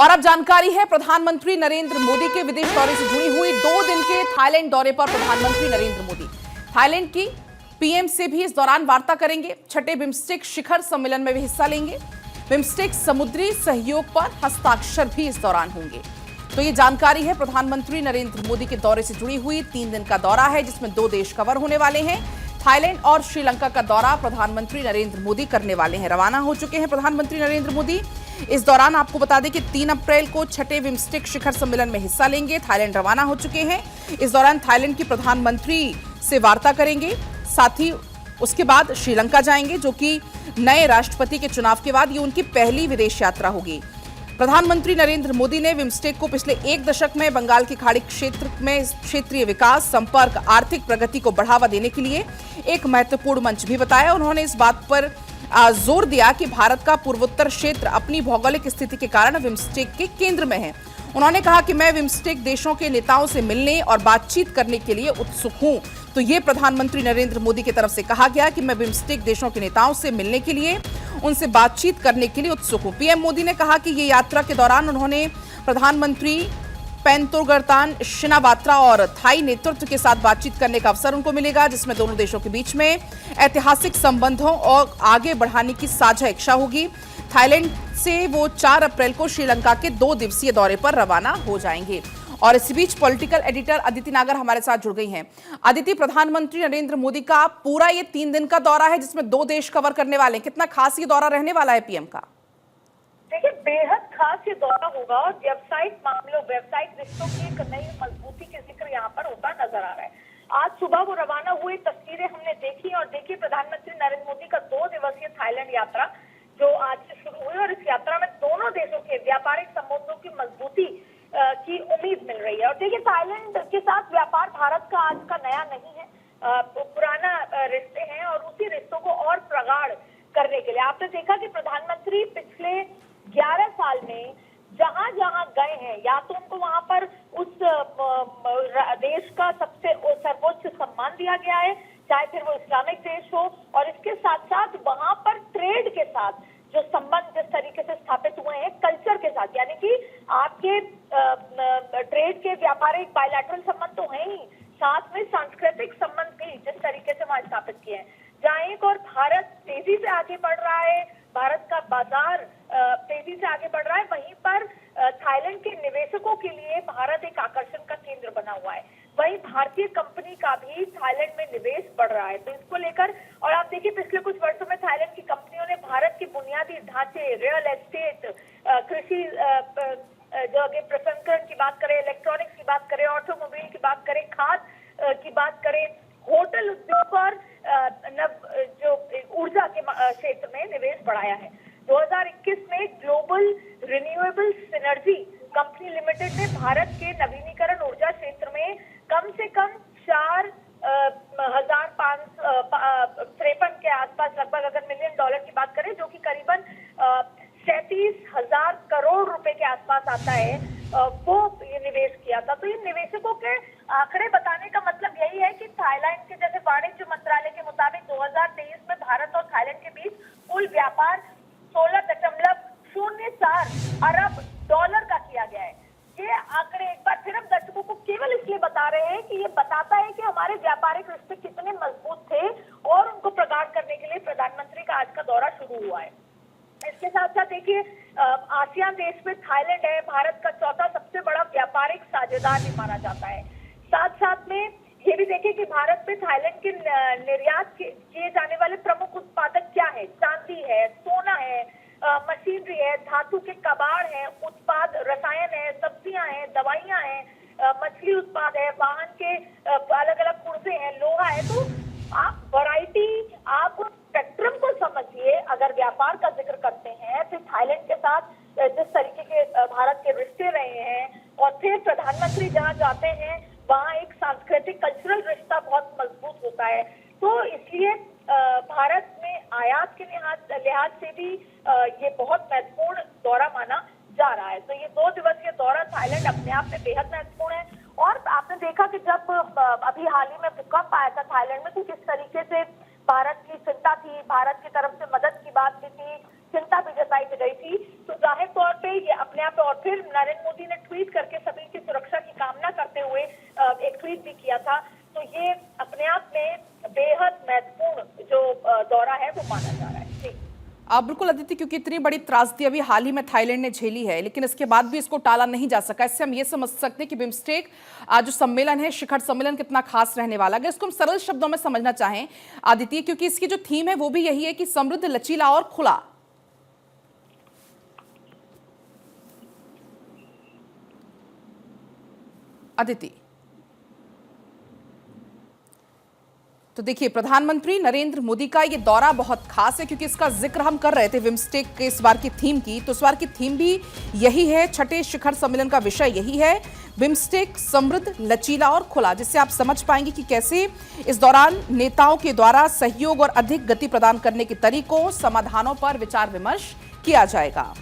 और अब जानकारी है प्रधानमंत्री नरेंद्र मोदी के विदेश दौरे से जुड़ी हुई। 2 दिन के थाईलैंड दौरे पर प्रधानमंत्री नरेंद्र मोदी थाईलैंड की पीएम से भी इस दौरान वार्ता करेंगे। छठे बिम्स्टेक शिखर सम्मेलन में भी हिस्सा लेंगे। बिम्स्टेक समुद्री सहयोग पर हस्ताक्षर भी इस दौरान होंगे। तो ये जानकारी है प्रधानमंत्री नरेंद्र मोदी के दौरे से जुड़ी हुई। 3 दिन का दौरा है जिसमें 2 देश कवर होने वाले हैं। थाईलैंड और श्रीलंका का दौरा प्रधानमंत्री नरेंद्र मोदी करने वाले हैं। रवाना हो चुके हैं प्रधानमंत्री नरेंद्र मोदी। इस दौरान आपको बता दें कि 3 अप्रैल को छठे बिम्स्टेक शिखर सम्मेलन में हिस्सा लेंगे। थाईलैंड रवाना हो चुके हैं। इस दौरान थाईलैंड की प्रधानमंत्री से वार्ता करेंगे। साथ ही उसके बाद श्रीलंका जाएंगे, जो कि नए राष्ट्रपति के चुनाव के बाद ये उनकी पहली विदेश यात्रा होगी। प्रधानमंत्री नरेंद्र मोदी ने बिम्स्टेक को पिछले 1 दशक में बंगाल की खाड़ी क्षेत्र में क्षेत्रीय विकास, संपर्क, आर्थिक प्रगति को बढ़ावा देने के लिए एक महत्वपूर्ण मंच भी बताया। उन्होंने इस बात पर जोर दिया कि भारत का पूर्वोत्तर क्षेत्र अपनी भौगोलिक स्थिति के कारण बिम्स्टेक के केंद्र में है। उन्होंने कहा कि मैं बिम्स्टेक देशों के नेताओं से मिलने और बातचीत करने के लिए उत्सुक हूं। तो ये प्रधानमंत्री नरेंद्र मोदी की तरफ से कहा गया कि मैं बिम्स्टेक देशों के नेताओं से मिलने के लिए, उनसे बातचीत करने के लिए उत्सुक हूं। पीएम मोदी ने कहा कि ये यात्रा के दौरान उन्होंने प्रधानमंत्री पेंतोगर्तान शिनावात्रा और थाई नेतृत्व के साथ बातचीत करने का अवसर उनको मिलेगा, जिसमें दोनों देशों के बीच में ऐतिहासिक संबंधों और आगे बढ़ाने की साझा इच्छा होगी। थाईलैंड से वो 4 अप्रैल को श्रीलंका के 2 दिवसीय दौरे पर रवाना हो जाएंगे। और इस बीच पॉलिटिकल एडिटर अदिति नागर हमारे साथ जुड़ गई हैं। अदिति, प्रधानमंत्री नरेंद्र मोदी का पूरा ये 3 दिन का दौरा है जिसमें 2 देश कवर करने वाले हैं। कितना खास ये दौरा रहने वाला है पीएम का? देखिए, बेहद खास ये दौरा होगा और व्यावसायिक मामलों, व्यावसायिक रिश्तों की एक नई मजबूती के जिक्र यहाँ पर होता नजर आ रहा है। आज सुबह वो रवाना हुए, तस्वीरें हमने देखी और देखिए प्रधानमंत्री नरेंद्र मोदी का 2 दिवसीय थाईलैंड यात्रा जो आज से शुरू हुई और इस यात्रा में दोनों देशों के व्यापारिक संबंधों की मजबूती की उम्मीद मिल रही है। और देखिए, थाईलैंड के साथ व्यापार भारत का आज का नया नहीं है, पुराना रिश्ते हैं और उसी रिश्तों को और प्रगाढ़ करने के लिए आपने देखा कि प्रधानमंत्री पिछले 11 साल में जहां जहां गए हैं, या तो उनको वहां पर उस देश का सबसे सर्वोच्च सम्मान दिया गया है, चाहे फिर वो इस्लामिक देश हो, और इसके साथ साथ वहां पर ट्रेड के साथ जो संबंध जिस तरीके से स्थापित हुए हैं कल्चर के साथ, यानी कि आपके ट्रेड के व्यापारिक बायलैटरल संबंध तो हैं ही, साथ में सांस्कृतिक संबंध भी जिस तरीके से वहां स्थापित किए हैं। जहां एक और भारत तेजी से आगे बढ़ रहा है, भारत का बाजार तेजी से आगे बढ़ रहा है, वहीं पर थाईलैंड के निवेशकों के लिए भारत एक आकर्षण का केंद्र बना हुआ है। वहीं भारतीय कंपनी का भी थाईलैंड में निवेश बढ़ रहा है। तो इसको लेकर, और आप देखिए पिछले कुछ वर्षों में थाईलैंड की कंपनियों ने भारत के बुनियादी ढांचे, रियल एस्टेट, कृषि जो आगे प्रसंस्करण की बात करें, इलेक्ट्रॉनिक्स की बात करें, ऑटोमोबाइल की बात करें, खाद की बात करें, होटल उद्योग और जो ऊर्जा के क्षेत्र में निवेश बढ़ाया है। 2021 में global renewable synergy company limited ने भारत के नवीनीकरण ऊर्जा क्षेत्र में कम से कम 4,553 के आसपास लगभग, अगर मिलियन डॉलर की बात करें, जो कि करीबन 37,000 करोड़ रुपए के आसपास आता है, वो ये निवेश किया था। तो इन निवेशकों के आंकड़े बताने का मतलब यही है कि थाईलैंड के, जैसे वाणिज्य मंत्रालय के मुताबिक 2023 में भारत और थाईलैंड के बीच कुल व्यापार 16.04 अरब डॉलर का किया गया है। ये आंकड़े एक बार फिर हम दर्शकों को केवल इसलिए बता रहे हैं कि ये बताता है कि हमारे व्यापारिक रिश्ते कितने मजबूत थे और उनको प्रगाढ़ करने के लिए प्रधानमंत्री का आज का दौरा शुरू हुआ है। इसके साथ साथ देखिए, आसियान देश में थाईलैंड है, भारत का 4था सबसे बड़ा व्यापारिक साझेदार भी माना जाता है। साथ साथ में ये भी देखिए कि भारत में थाईलैंड के निर्यात किए जाने वाले प्रमुख उत्पादक क्या है। चांदी है, सोना है, मशीनरी है, धातु के कबाड़ है, उत्पाद रसायन है, सब्जियां हैं, दवाइयां हैं, मछली उत्पाद है, वाहन के अलग अलग पुर्जे हैं, लोहा है। तो आप वैरायटी, आप स्पेक्ट्रम को समझिए। अगर व्यापार का जिक्र करते हैं, फिर थाईलैंड के साथ जिस तरीके के भारत के रिश्ते रहे हैं, और फिर प्रधानमंत्री जहाँ जाते हैं वहाँ एक सांस्कृतिक कल्चरल रिश्ता बहुत मजबूत होता है। तो इसलिए भारत में आयात के लिहाज से भी ये बहुत महत्वपूर्ण दौरा माना जा रहा है। तो ये 2 दिवसीय दौरा थाईलैंड अपने आप में बेहद महत्वपूर्ण है। और आपने देखा कि जब अभी हाल ही में भूकंप आया था थाईलैंड में, तो किस तरीके से भारत की चिंता थी, भारत की तरफ से मदद की बात भी थी, चिंता भी जताई गई थी। तो जाहिर तौर पे ये अपने आप और फिर नरेंद्र मोदी ने ट्वीट करके सभी की सुरक्षा की कामना करते हुए एक ट्वीट भी किया था। तो ये अपने आप में बेहद महत्वपूर्ण जो दौरा है वो माना जा रहा है। जी बिल्कुल अदिति, क्योंकि इतनी बड़ी त्रासदी अभी हाल ही में थाईलैंड ने झेली है, लेकिन इसके बाद भी इसको टाला नहीं जा सका। इससे हम ये समझ सकते हैं कि बिम्स्टेक जो सम्मेलन है, शिखर सम्मेलन, कितना खास रहने वाला है। अगर इसको हम सरल शब्दों में समझना चाहें आदित्य, क्योंकि इसकी जो थीम है वो भी यही है कि समृद्ध, लचीला और खुला। अदिति, तो देखिए, प्रधानमंत्री नरेंद्र मोदी का ये दौरा बहुत खास है, क्योंकि इसका जिक्र हम कर रहे थे बिम्स्टेक के इस बार की थीम की, तो इस बार की थीम भी यही है। छठे शिखर सम्मेलन का विषय यही है, बिम्स्टेक समृद्ध, लचीला और खुला, जिससे आप समझ पाएंगे कि कैसे इस दौरान नेताओं के द्वारा सहयोग और अधिक गति प्रदान करने के तरीकों, समाधानों पर विचार विमर्श किया जाएगा।